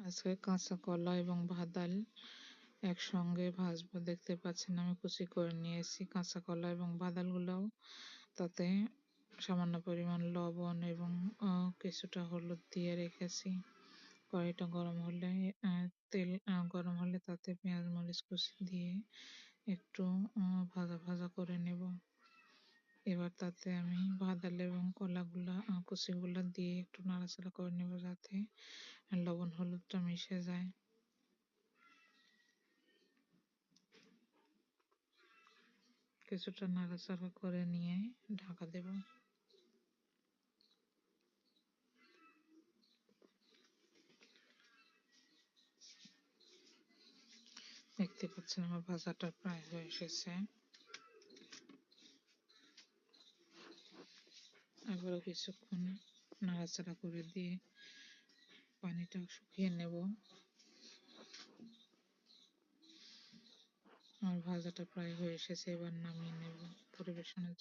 আজকে কাঁচা কলা এবং বাদাল একসঙ্গে ভাজবো। দেখতে পাচ্ছেন আমি কুচি করে নিয়েছি কাঁচা কলা এবং বাদালগুলোও। তাতে সামান্য পরিমাণ লবণ এবং কিছুটা হলুদ দিয়ে রেখেছি। কড়াইটা গরম হলে তেল গরম হলে তাতে পেঁয়াজ মরিচ কুচি দিয়ে একটু ভাজা ভাজা করে নেব। এবার তাতে আমি বাদাল এবং কলাগুলা কুচিগুলা দিয়ে একটু নাড়াচাড়া করে নেব যাতে লবণ হলুদটা মিশে যায়। কিছুটা নাড়াচাড়া করে নিয়ে ঢাকা দেব। দেখতে পাচ্ছেন আমার ভাজাটা প্রায় হয়ে এসেছে। আবারও কিছুক্ষণ নাড়াচাড়া করে দিয়ে পানিটা শুকিয়ে নেব। আমার ভাজাটা প্রায় হয়ে এসেছে, এবার নামিয়ে নেব পরিবেশনের জন্য।